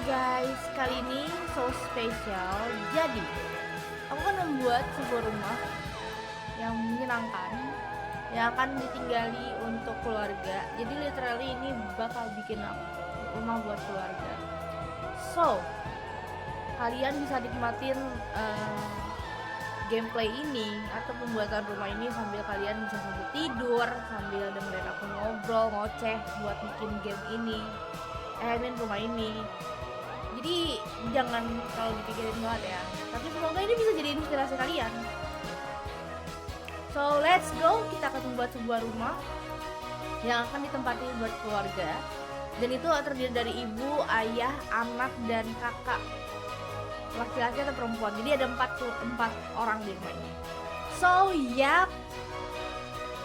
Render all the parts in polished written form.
guys, kali ini so spesial. Jadi, aku kan membuat sebuah rumah yang menyenangkan, yang akan ditinggali untuk keluarga. Jadi literally ini bakal bikin aku rumah buat keluarga. So, kalian bisa nikmatin gameplay ini atau pembuatan rumah ini sambil kalian bisa sambil tidur, sambil dengerin aku ngobrol, ngoceh buat bikin game ini. Rumah ini. Jadi jangan terlalu dipikirin banget ya. Tapi semoga ini bisa jadi inspirasi kalian. So let's go, kita akan membuat sebuah rumah yang akan ditempati buat keluarga. Dan itu terdiri dari ibu, ayah, anak, dan kakak. Laki-laki atau perempuan. Jadi ada 4 orang di rumah ini. So yap,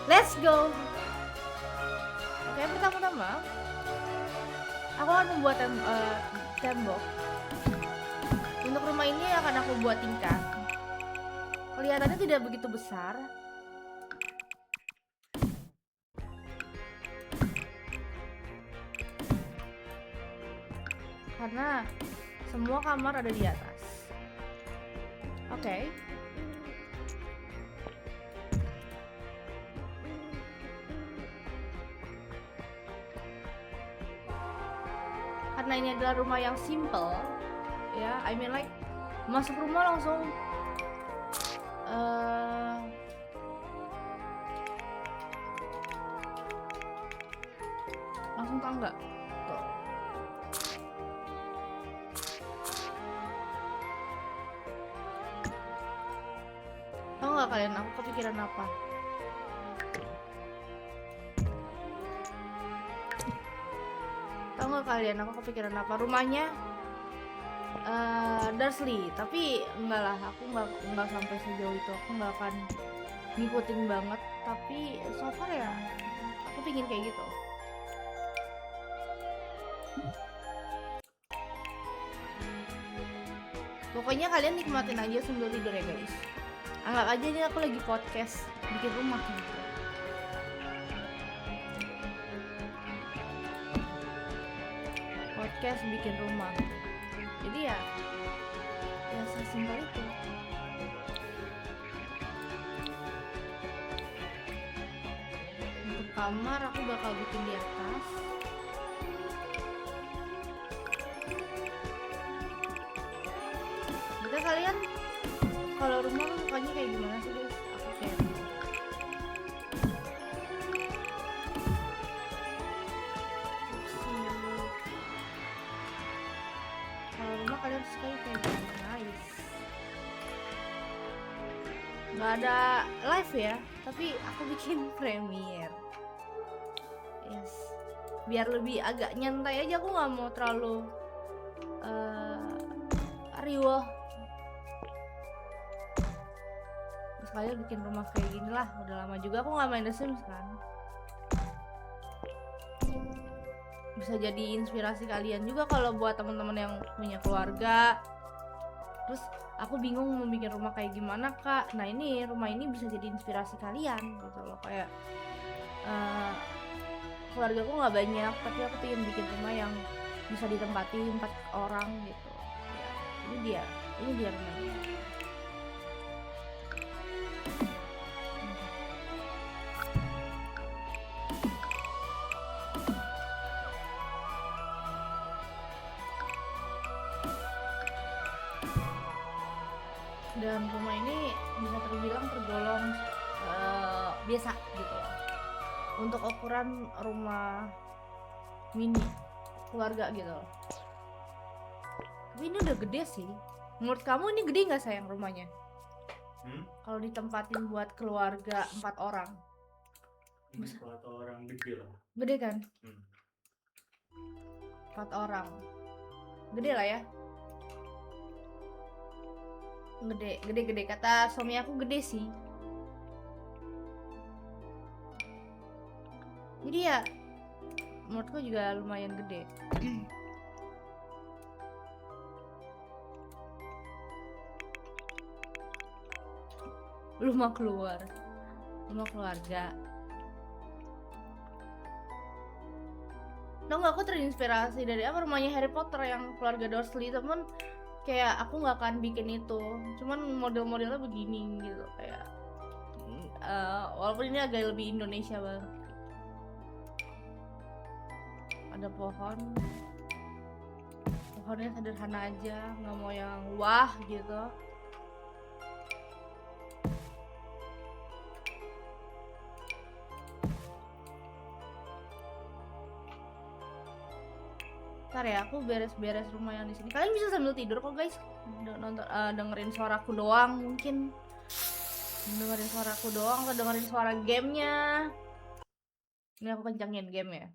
let's go. Oke, pertama-tama aku akan membuat tembok. Untuk rumah ini akan aku buat tingkat. Kelihatannya tidak begitu besar. Karena semua kamar ada di atas. Oke. Karena ini adalah rumah yang simple, ya, masuk rumah langsung tangga tuh. Tahu nggak kalian aku kepikiran apa? Tahu nggak kalian aku kepikiran apa? Rumahnya Dursley, tapi enggak lah, aku nggak sampai sejauh itu. Aku nggak akan ngikutin banget, tapi so far ya aku pingin kayak gitu. Pokoknya kalian nikmatin aja sambil tidur ya guys. Anggap aja ini aku lagi podcast bikin rumah gitu. Podcast bikin rumah. Jadi ya sesimpel itu. Untuk kamar aku bakal bikin di atas. Jadi kalian kalau rumah tuh mukanya kayak gimana sih guys? Aku kayak kalau rumah kalian suka kayak gimana? Nice. Nggak ada live ya, tapi aku bikin premiere. Yes, biar lebih agak nyantai aja, aku nggak mau terlalu riuh. Terus kalian bikin rumah kayak gini lah, udah lama juga aku nggak main The Sims kan. Bisa jadi inspirasi kalian juga kalau buat teman-teman yang punya keluarga. Terus aku bingung mau bikin rumah kayak gimana kak. Nah ini rumah ini bisa jadi inspirasi kalian gitu loh. Kayak keluarga aku nggak banyak, tapi aku pengen bikin rumah yang bisa ditempati 4 orang gitu ya. Ini dia rumahnya. Dan rumah ini bisa terbilang tergolong biasa gitu loh. Untuk ukuran rumah mini keluarga gitu loh. Tapi ini udah gede sih. Menurut kamu ini gede nggak sayang rumahnya? Kalau ditempatin buat keluarga 4 orang. 4 orang gede lah. Gede kan? 4 orang. Gede lah ya. Gede. Kata suami aku gede sih. Jadi ya menurutku juga lumayan gede. Rumah keluarga. Tau nggak, aku terinspirasi dari apa, rumahnya Harry Potter yang keluarga Dursley, temen kayak aku nggak akan bikin itu, cuman model-modelnya begini gitu, kayak walaupun ini agak lebih Indonesia banget. Ada pohonnya sederhana aja, nggak mau yang wah gitu. Ntar ya, aku beres-beres rumah yang di sini. Kalian bisa sambil tidur kok guys, dengerin suaraku doang mungkin. Dengerin suaraku doang atau dengerin suara gamenya. Ini aku kencengin game ya.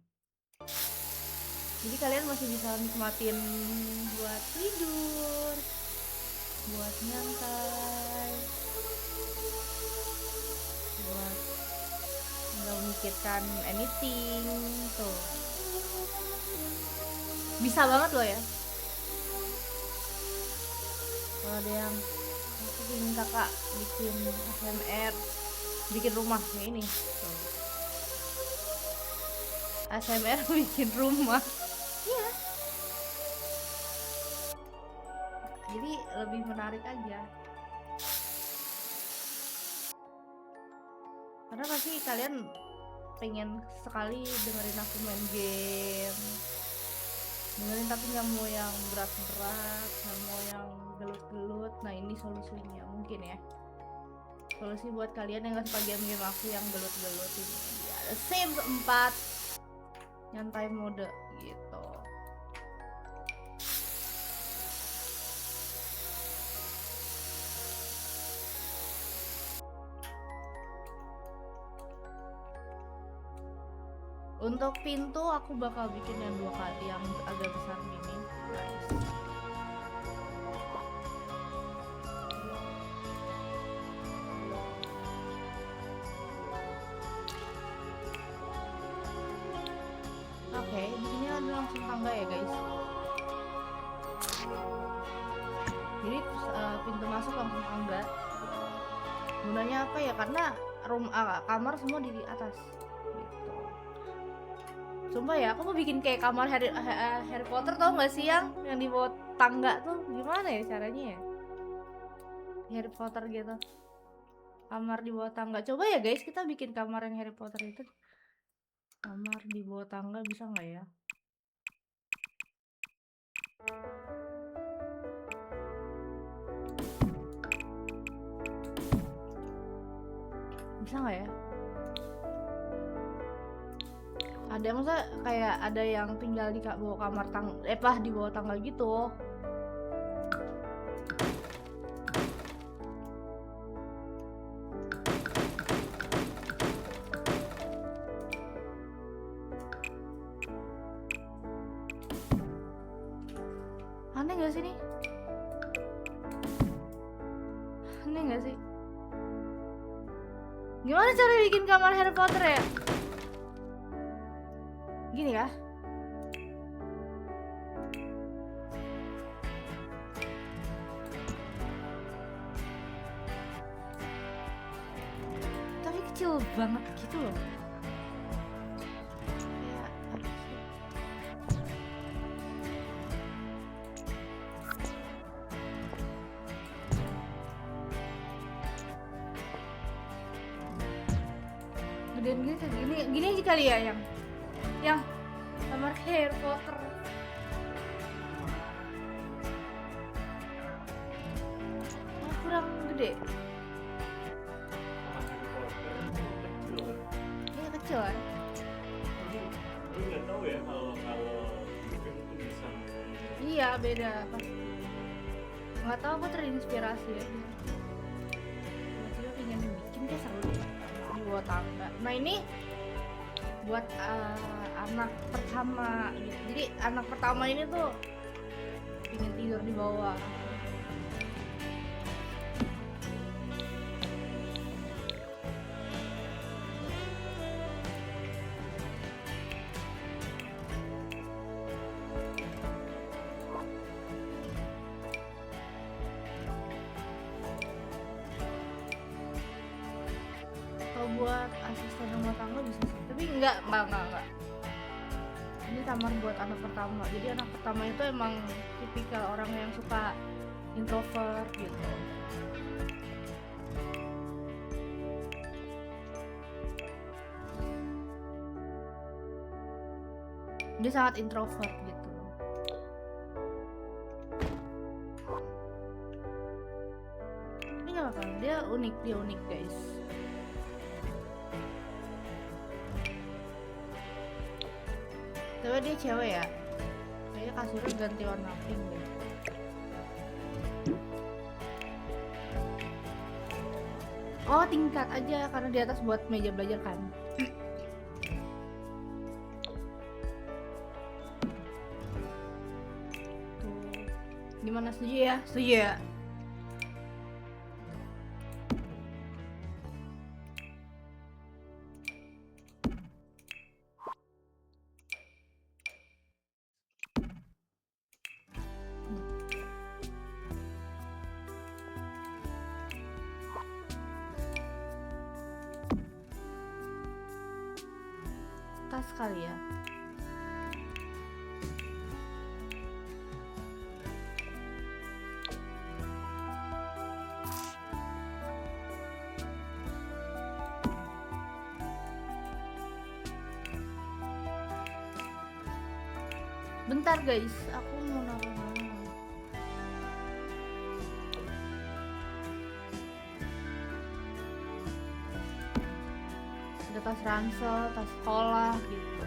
Jadi kalian masih bisa nikmatin buat tidur, buat nyantai, buat nggak memikirkan anything tuh. Bisa banget loh ya. Kalau ada yang ingin kakak bikin ASMR, bikin rumah kayak ini tuh. ASMR bikin rumah. Iya. Jadi lebih menarik aja. Karena pasti kalian pengen sekali dengerin aku main game. Dengerin tapi nggak mau yang berat-berat, nggak mau yang gelut-gelut. Nah ini solusinya mungkin ya. Solusi buat kalian yang nggak suka game-game aku yang gelut-gelut ini. Ada Sims 4 nyantai mode gitu. Untuk pintu aku bakal bikin yang 2 kali, yang agak besar gini. Nice. Oke, di sini ada langsung tangga ya guys. Jadi pintu masuk langsung tangga. Gunanya apa ya? Karena kamar semua di atas. Gitu. Sumpah ya, aku mau bikin kayak kamar Harry Potter, tau gak sih yang di bawah tangga tuh? Gimana ya caranya ya? Harry Potter gitu. Kamar di bawah tangga. Coba ya guys, kita bikin kamar yang Harry Potter itu. Kamar di bawah tangga bisa nggak ya? Bisa nggak ya? Ada masa kayak ada yang tinggal di bawah kamar di bawah tangga gitu. Aneh gak sih nih? Aneh gak sih? Gimana cara bikin kamar Harry Potter ya? Gini ya? Tapi kecil banget gitu loh. Kayak apa sih? Gedean gini aja kali ya yang kamar Harry Potter. Kurang gede. Iya kecil kan? Lu nggak tahu ya kalau game itu bisa. Iya beda pasti. Nggak tahu, aku terinspirasi ya. Tiba-tiba pengen bikin kayak seru deh di bawah tangga. Nah ini buat anak pertama gitu. Jadi anak pertama ini tuh ingin tidur di bawah. Kalau buat asisten rumah tangga bisa sih, tapi enggak. Ini kamar buat anak pertama. Jadi anak pertama itu emang tipikal orang yang suka introvert gitu. Dia sangat introvert gitu. Ini nggak apa-apa, dia unik guys. Tapi dia cewek ya, kayaknya kasurnya ganti warna pink deh. Oh tingkat aja karena di atas buat meja belajar kan. Tuh, gimana, setuju ya? Setuju ya? Tas kali ya. Bentar guys, aku mau naruh mana. Ada tas ransel, tas sekolah gitu.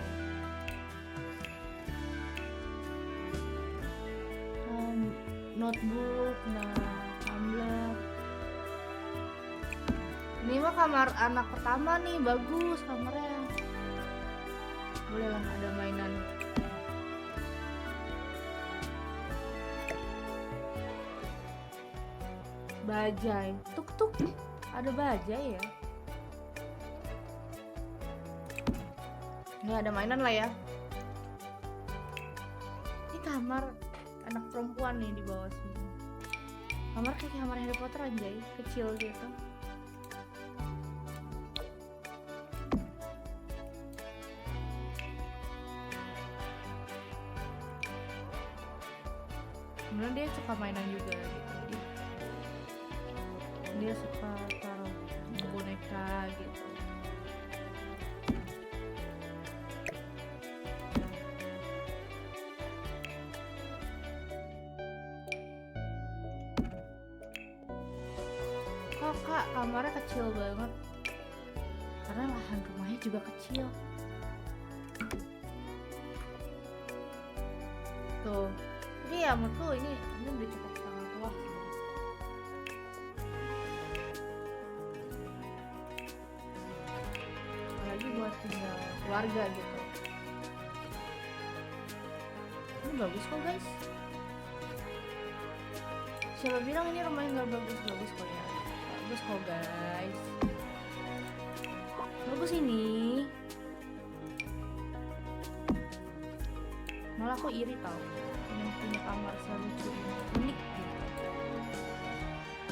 Notebook, tumbler. Ini mah kamar anak pertama nih, bagus kamarnya. Boleh lah, ada mainan. Bajai, tuk ada bajai ya. Ini ada mainan lah ya. Ini kamar anak perempuan nih di bawah sini. Kamar kayak kamar Harry Potter anjay, kecil gitu. Kemudian dia suka mainan juga gitu. Dia suka taruh boneka gitu. Kak, kamarnya kecil banget karena lahan rumahnya juga kecil. Tuh, ini ya menurutku ini udah cukup sangat luas sih. Apalagi buat tinggal keluarga gitu. Ini bagus kok guys. Siapa bilang ini rumahnya nggak bagus? Bagus kok ya. Bagus kok guys. Bagus ini. Malah aku iri tau yang punya kamar selucu ini, unik gitu.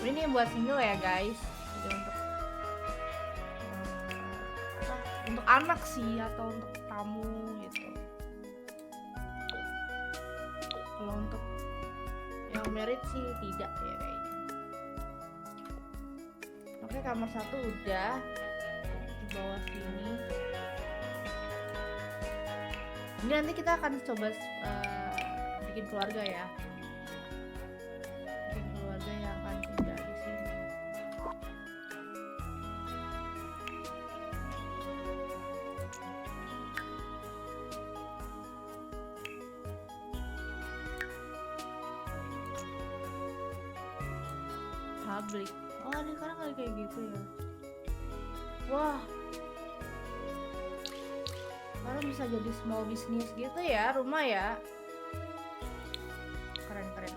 Ini buat single ya guys. Jadi untuk anak sih atau untuk tamu gitu. Kalau untuk yang merit sih tidak ya kayaknya. Oke, kamar satu udah di bawah sini. Ini nanti kita akan coba bikin keluarga ya. Bikin keluarga yang akan tinggal di sini. Public. Oh, ada sekarang kali kayak gitu ya. Wah. Karena bisa jadi small business gitu ya, rumah ya. Keren.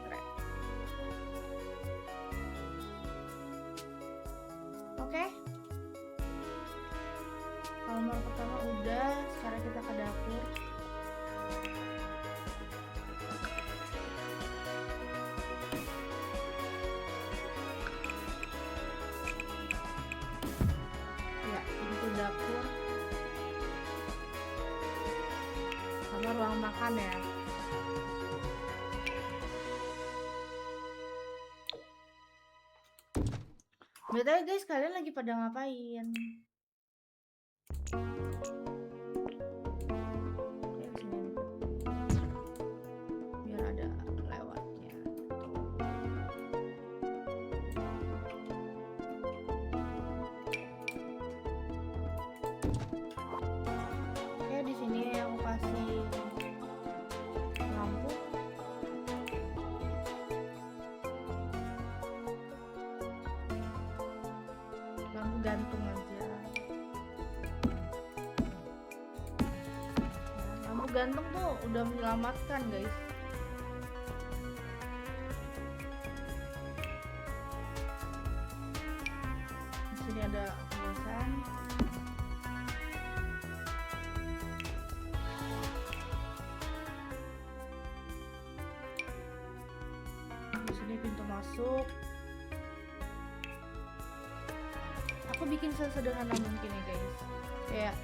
Oke. Kamar pertama udah, sekarang kita ke dapur. Ya, itu dapur. Sama ruang makan ya. BTW guys, kalian lagi pada ngapain? Oke, sini biar ada lewatnya. Oke, di sini aku kasih lampu. Lampu gantung aja. Lampu gantung tuh udah menyelamatkan guys. Di sini ada tulisan. Di sini pintu masuk. Aku bikin sesederhana mungkin ya guys, kayak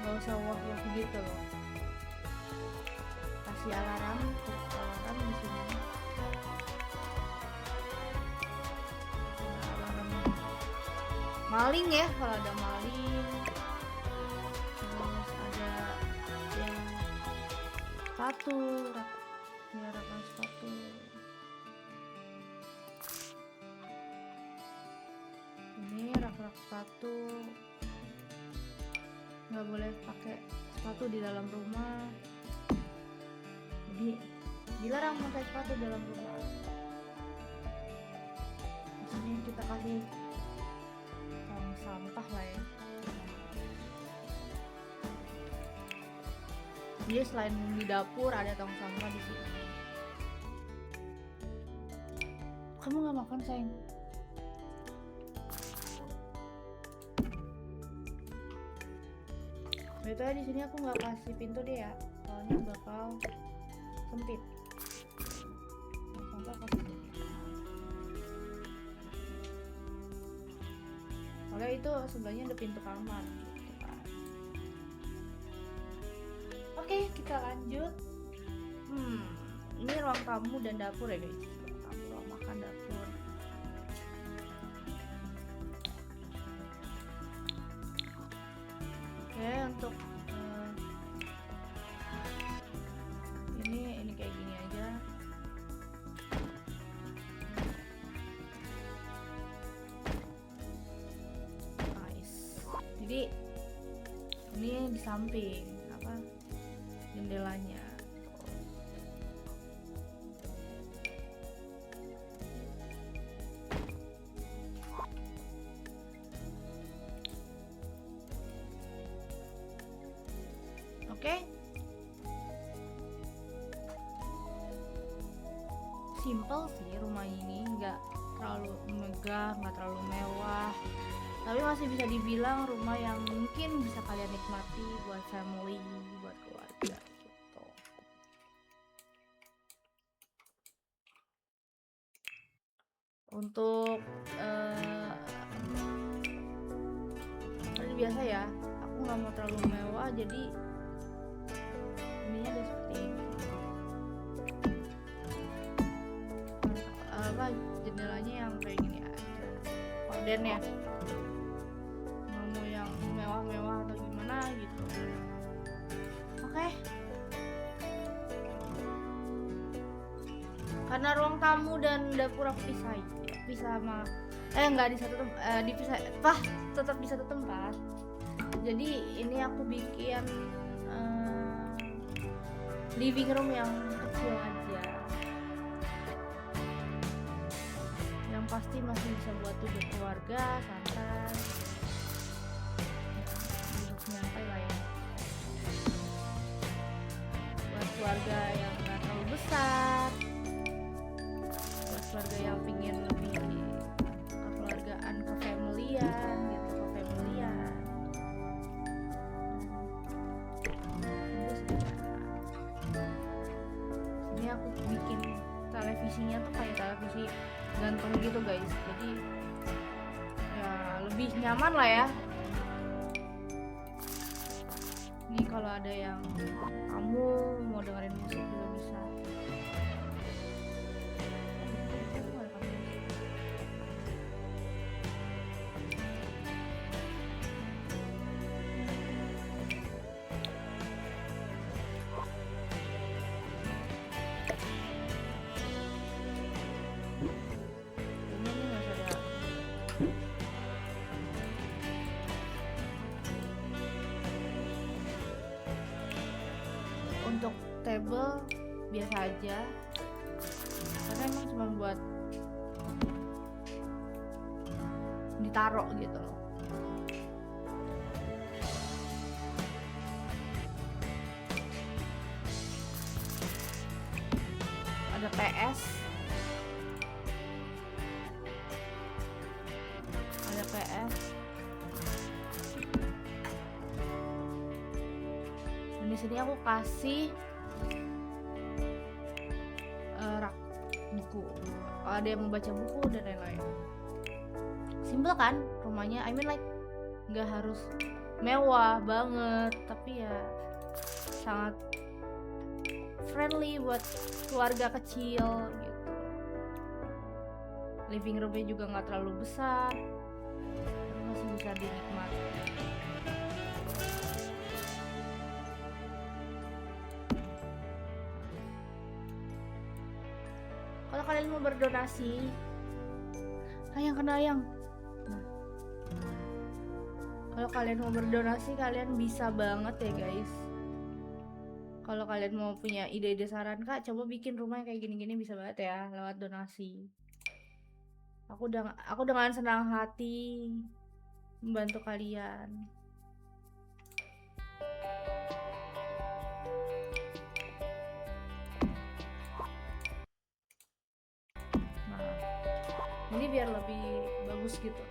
nggak usah wah-wah gitu loh. Kasih alarm di sini. Alarm maling ya, kalau ada maling. Terus ada yang sepatu, rakan sepatu. Ini rak-rak sepatu, nggak boleh pakai sepatu di dalam rumah, jadi dilarang pakai sepatu dalam rumah. Di sini kita kasih tong sampah lah ya. Jadi selain di dapur ada tong sampah di sini. Kamu nggak makan sayang? Betul, di sini aku nggak kasih pintu deh ya, soalnya bakal sempit. Sampah kasih sempit. Soalnya itu sebelahnya ada pintu kamar. Gitu kan. Oke, kita lanjut. Ini ruang tamu dan dapur ya guys. Ruang tamu, ruang makan, dapur. Oke, untuk ini kayak gini aja. Nice. Jadi ini di samping apa jendelanya. Oke. Simple sih rumah ini, nggak terlalu megah, nggak terlalu mewah, tapi masih bisa dibilang rumah yang mungkin bisa kalian nikmati buat family, buat keluarga gitu. Untuk seperti biasa ya, aku nggak mau terlalu mewah, jadi ininya udah seperti ini. Apa jendelanya yang kayak gini aja, korden ya, nggak mau yang mewah-mewah atau gimana gitu. Oke. Karena ruang tamu dan dapur aku pisah sama nggak di satu dipisah, tetap di satu tempat. Jadi ini aku bikin living room yang kecil aja, yang pasti masih bisa buat duduk keluarga santai, duduk nyantai lah ya, buat keluarga yang nggak terlalu besar, buat keluarga yang pingin lebih kekeluargaan, kefamilyan gitu, kefamilyan. Ini aku bikin televisinya tuh kayak televisi gantung gitu guys, jadi ya lebih nyaman lah ya. Ini kalau ada yang kamu mau dengerin musik juga bisa. Ini nggak usah ada. Untuk table biasa aja, karena emang cuma buat ditaruh gitu loh. Ada PS, ada PS, dan di sini aku kasih rak buku. Kalau ada yang mau baca buku dan lain-lain. Simple kan rumahnya, I mean like nggak harus mewah banget, tapi ya sangat friendly buat keluarga kecil gitu. Living roomnya juga nggak terlalu besar, tapi masih bisa dinikmati. Kalau kalian mau berdonasi, ayang kena ayang. Nah, kalau kalian mau berdonasi, kalian bisa banget ya guys. Kalau kalian mau punya ide-ide saran, Kak, coba bikin rumah yang kayak gini-gini, bisa banget ya lewat donasi. Aku dengan senang hati membantu kalian. Nah, ini biar lebih bagus gitu.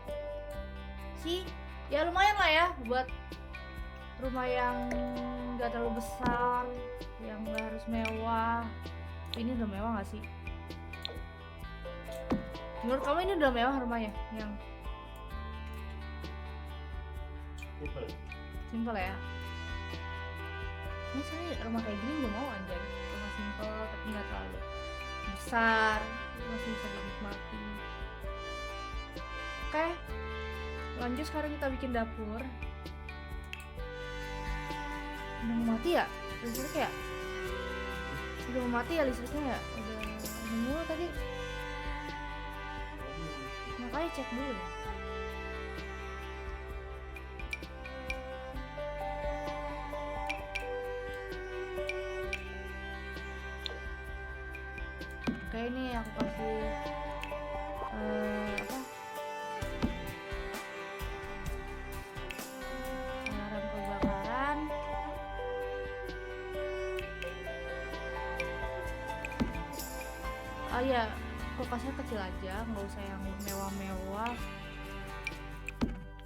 Sih, ya lumayan lah ya buat rumah yang nggak terlalu besar, yang nggak harus mewah. Ini udah mewah nggak sih? Menurut kamu ini udah mewah rumahnya? Yang simple ya? Ini sebenarnya rumah kayak gini gue mau anjay. Rumah simple tapi nggak terlalu besar, masih bisa dinikmati. Oke, lanjut sekarang kita bikin dapur. Udah mau mati ya listrik ya? Udah mau mati ya listriknya ya? Udah mulu tadi. Makanya cek dulu. Oke, ini aku kasih apa? Alarm kebakaran. Oh iya, kulkasnya kecil aja, nggak usah yang mewah-mewah.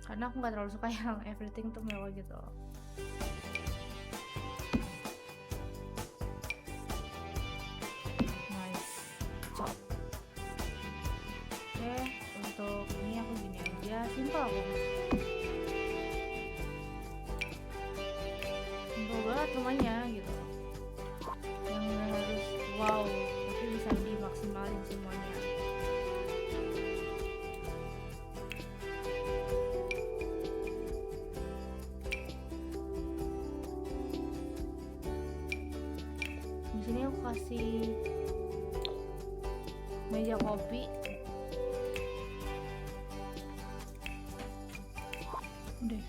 Karena aku nggak terlalu suka yang everything tuh mewah gitu. Nice, cop. Oke, untuk ini aku gini aja, simple aku. Simple banget rumahnya gitu. Yang nggak harus wow, tapi bisa dimaksimalin semuanya. Di sini aku kasih meja kopi. Udah.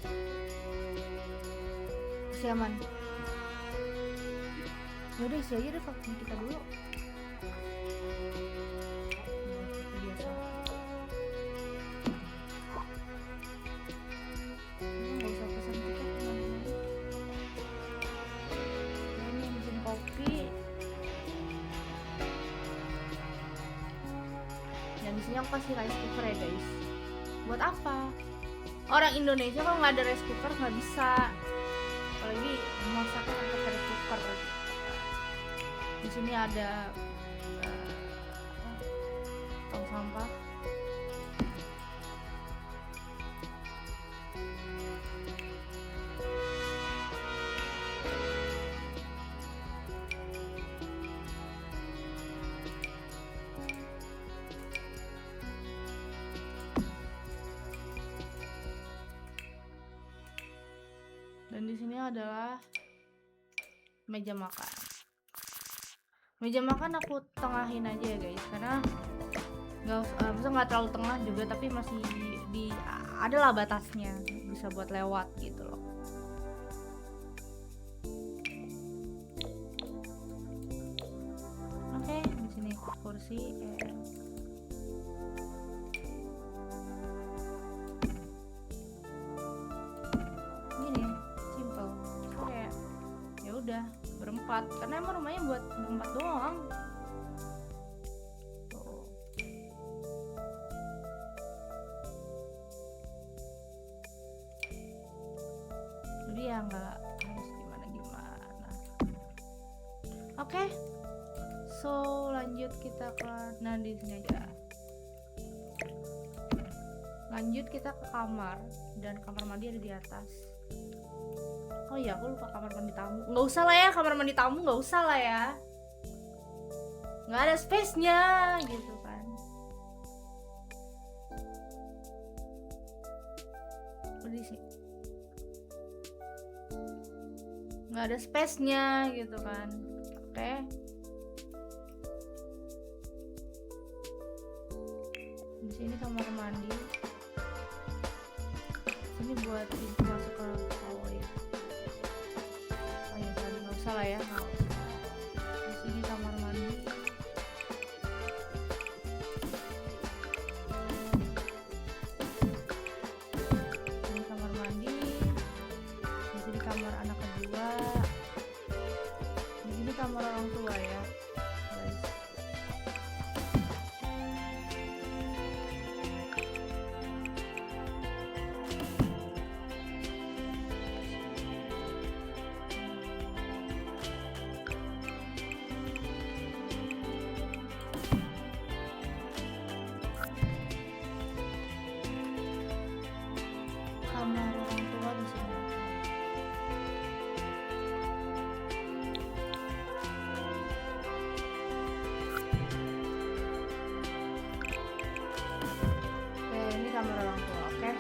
Masih aman. Yaudah isi aja deh vakum kita dulu. Biasa. Nggak usah pesan tiket teman-teman. Nah, ini mesin kopi. Dan di sini aku kasih rice cooker ya guys. Buat apa? Orang Indonesia kalau nggak ada rice cooker nggak bisa. Apalagi masaknya pakai rice cooker. Di sini ada tong sampah. adalah meja makan. Meja makan aku tengahin aja ya guys, karena nggak terlalu tengah juga, tapi masih adalah batasnya, bisa buat lewat gitu loh. Oke, di sini kursi. Gini, simple. Kayak ya udah berempat, karena emang rumahnya buat berempat doang. Tuh. Jadi ya nggak harus gimana. Oke. So lanjut kita ke, nah di sini aja. Lanjut kita ke kamar, dan kamar mandi ada di atas. Oh iya, aku lupa kamar mandi tamu. Nggak usah lah ya, kamar mandi tamu nggak usah lah ya. Nggak ada space-nya gitu kan. Di sini. Nggak ada space-nya gitu kan. Oke. Di sini kamar mandi. Ini buat pintu masuk ke hallway. Oh ya, tadi nggak usah lah ya. Di sini kamar mandi. Ini kamar mandi. Di sini kamar anak kedua. Di sini kamar orang tua ya, guys. Kamar orang tua di sini. Oke, ini kamar orang tua, oke.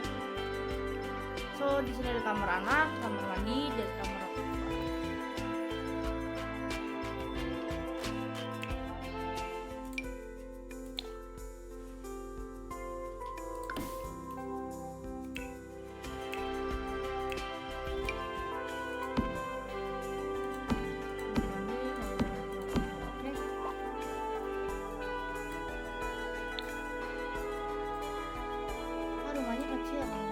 So, di sini ada kamar anak, kamar mandi, dan kamar orang tua. Oke. Oh, rumahnya kecil gitu.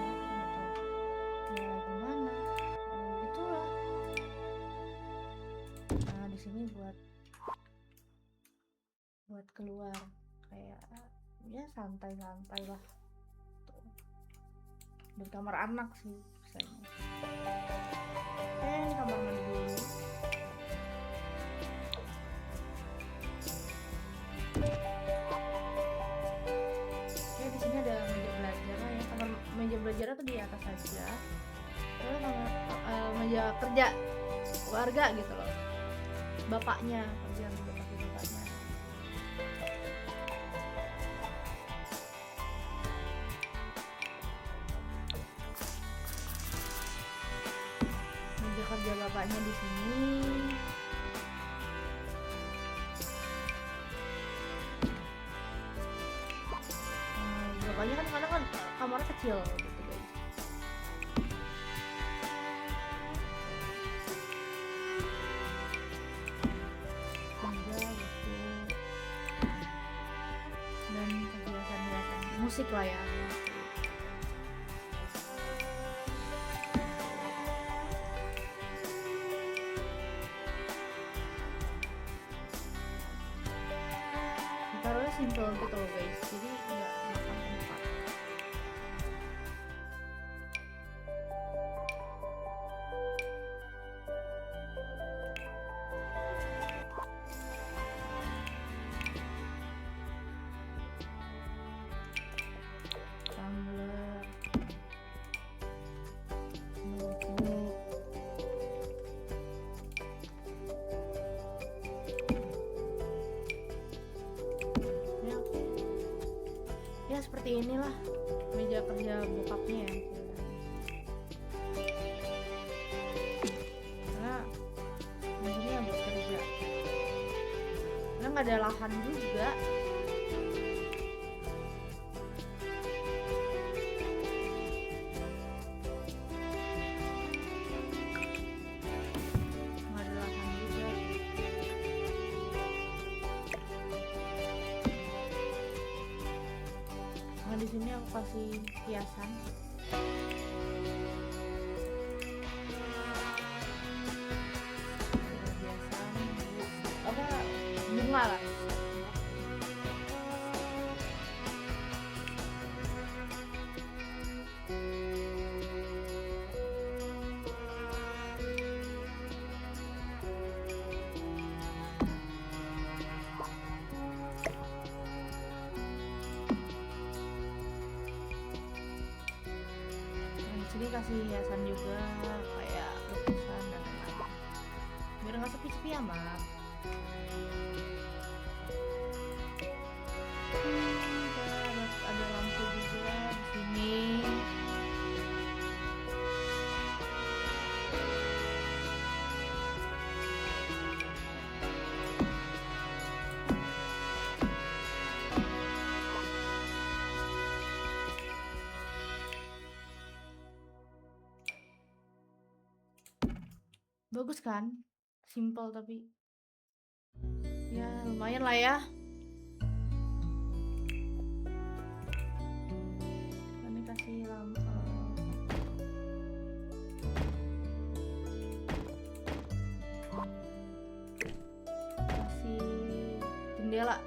Ya gimana? Itulah. Nah, di sini buat keluar, kayak ya santai-santai lah. Tuh. Dan kamar anak sih biasanya. Oke, kamar mandi dulu. Oke, di sini ada meja belajar lah ya. Kamar meja belajar tuh di atas aja. Terus kamar meja kerja keluarga gitu loh. Bapaknya, kerjaan bapaknya. Meja kerja bapaknya di sini. Bapaknya kan kadang kan kamarnya kecil gitu guys. Meja gitu. Dan kebiasaan-kebiasaan musik lah ya. Taruhnya simple gitu loh guys, jadi nggak makan tempat. Tumbler, notebook. Ya seperti inilah meja kerja bokapnya ya. karena nggak ada lahan juga. Nggak ada lahan juga. Nah di sini aku kasih hiasan. Apa bunga lah. Nah, di sini kasih hiasan juga kayak lukisan dan lain-lain biar nggak sepi-sepi amat. Ada lampu juga di sini. Bagus kan? Simple tapi ya lumayan lah ya. Ini kasih lampu. Kasih jendela.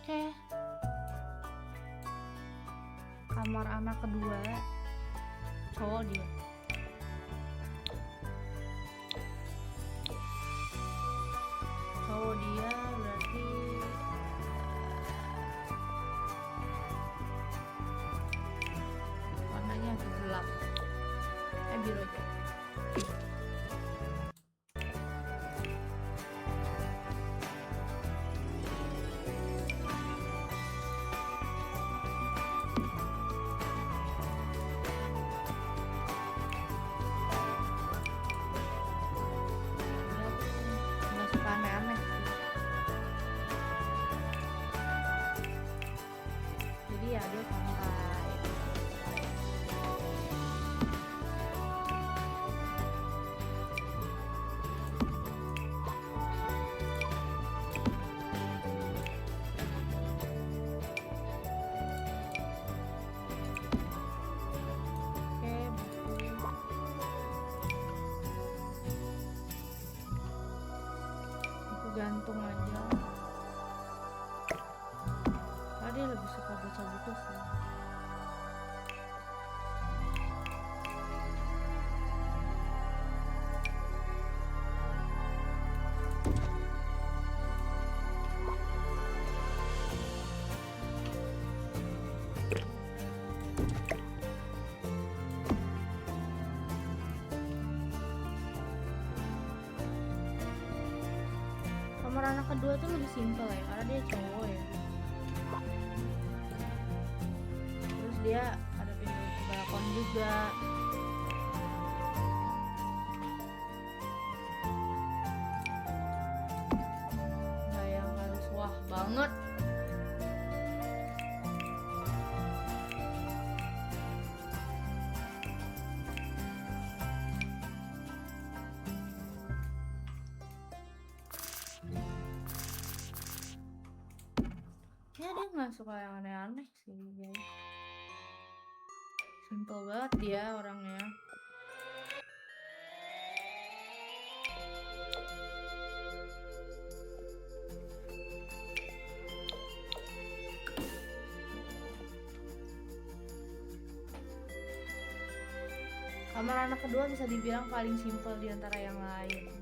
Oke. Kamar anak kedua. Cowok dia. Cowok dia berarti warnanya agak gelap. Biru aja. Nggak suka aneh-aneh sih. Jadi ya dia santai. Oke, buku gantung aja. Dia lebih suka baca buku sih. Kamar anak kedua tuh lebih simpel ya karena dia cowok ya. Terus dia ada pintu balkon juga. Nggak yang harus wah banget. Ya dia nggak suka yang aneh-aneh sih guys. Simple banget dia orangnya. Kamar anak kedua bisa dibilang paling simple di antara yang lain.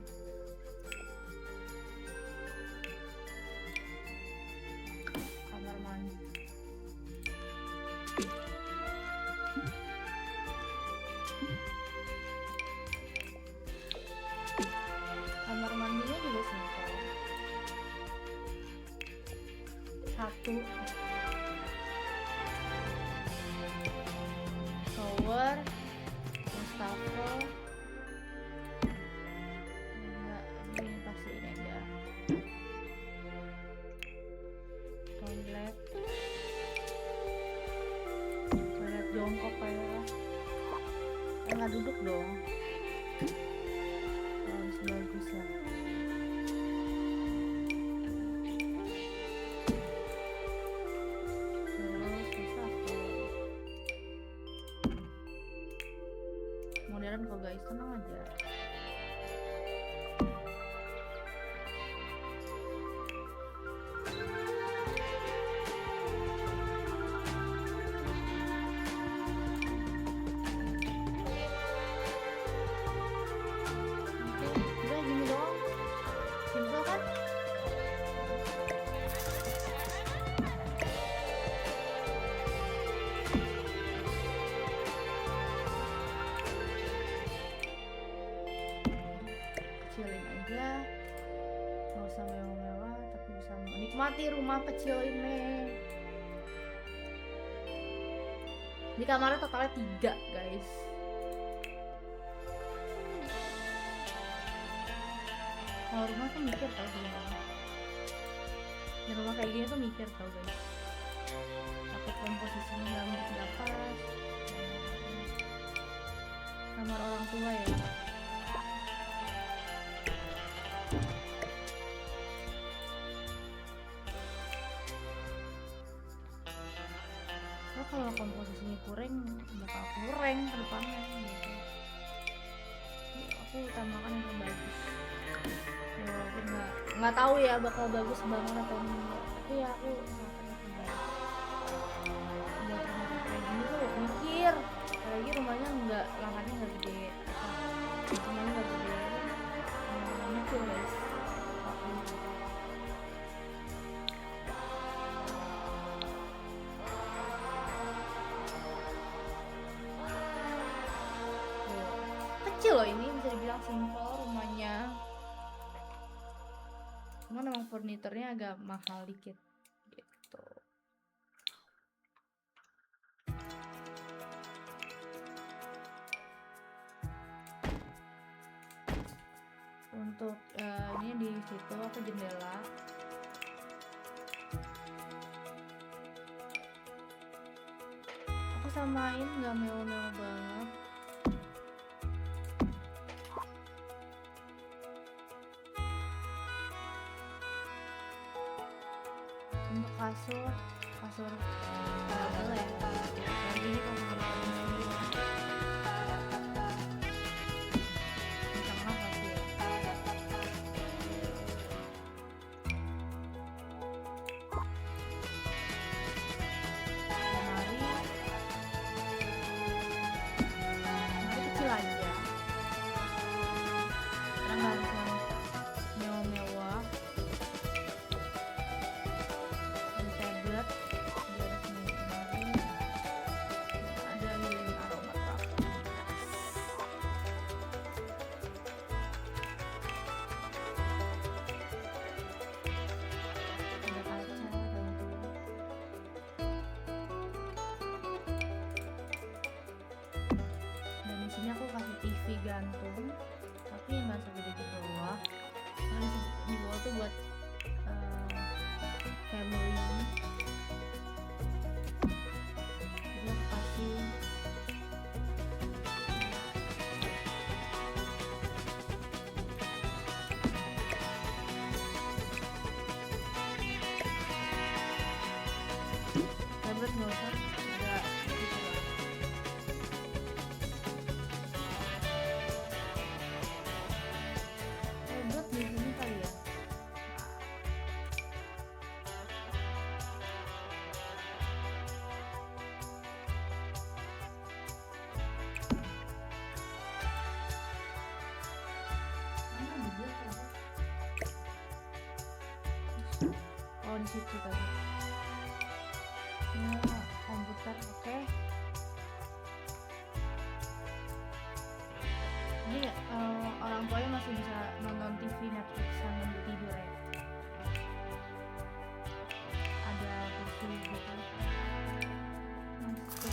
Kamar mandi. Kamar mandinya juga simple. satu shower wastafel. Enggak, ini pasti ini aja. Toilet jongkok kayak nggak duduk dong. Harus bagus lah. Terus bisa modern kok guys, tenang aja. Udah gini doang, simple kan? Kecilin aja, nggak usah mewah-mewah, tapi bisa menikmati rumah kecil ini. Di kamarnya totalnya 3 guys. Kalau rumah tuh mikir tau sebenarnya. Di rumah kayak gini tuh mikir tau guys. Takut komposisinya nggak pas. Kamar orang tua ya. Nah, kalau komposisinya kurang bakal kurang ke depannya gitu. Ya, aku utamakan yang bagus. Ya, walaupun nggak tahu ya bakal bagus banget atau enggak, tapi ya aku utamakan yang terbaik. Buat rumah kayak gini tuh mikir, apalagi rumahnya nggak, lahannya nggak gede, rumahnya nggak gede, mikir guys. Kecil loh, ini bisa dibilang simple rumahnya, cuman emang furniturnya agak mahal dikit gitu. Untuk ini di situ aku jendela. Aku samain nggak mewah-mewah banget. Untuk kasur boleh ya. Lagi ini kasur sendiri. Di tengah pasti ya. Lemari kecil aja. Karena nggak harus yang mewah-mewah. Tablet di atas lemari, ada lilin aroma terapi. Ada kaca gantung. Dan di sini aku kasih TV gantung, tapi nggak segede di bawah. Karena di bawah tuh buat family. Jadi aku kasih tablet nggak usah, udah gitu lah. Tablet di sini kali ya. Oh, di situ tadi. Ya, komputer oke. Ini orang tuanya masih bisa nonton TV, Netflix sambil tidur ya. Ada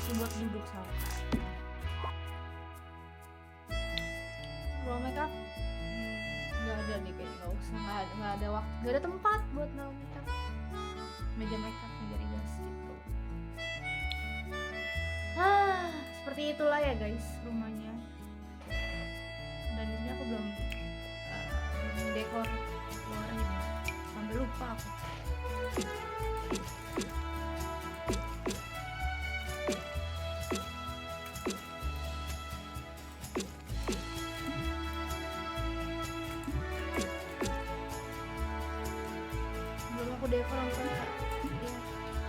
kursi buat duduk Salka. Ruang makeup nggak ada nih kayaknya, nggak usah, nggak ada waktu, nggak ada tempat buat naruh makeup. Meja makeup, meja rias gitu. Seperti itulah ya guys rumahnya. Dan di sini aku belum dekor luarnya, sampai lupa aku. Belum aku dekor langsung ya.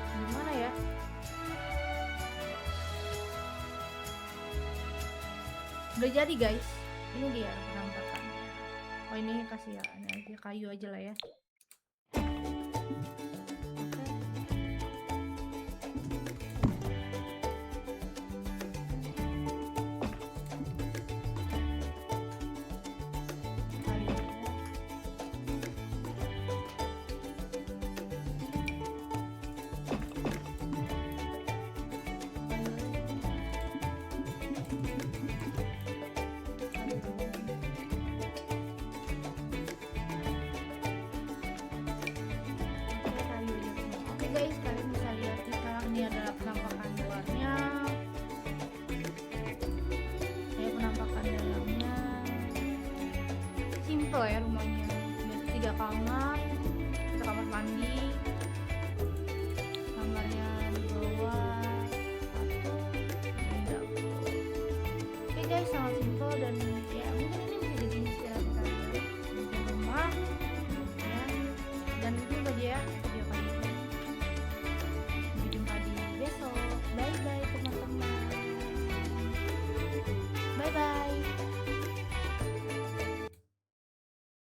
Gimana ya? Udah jadi guys, ini dia penampakannya. Oh ini kasih ya, aja kayu aja lah ya. Kayu aja. Oke guys, kalian bisa lihat nih, sekarang ini adalah penampakan luarnya. Ya penampakan dalamnya simple ya rumahnya. Ada 3 kamar, 1 kamar mandi,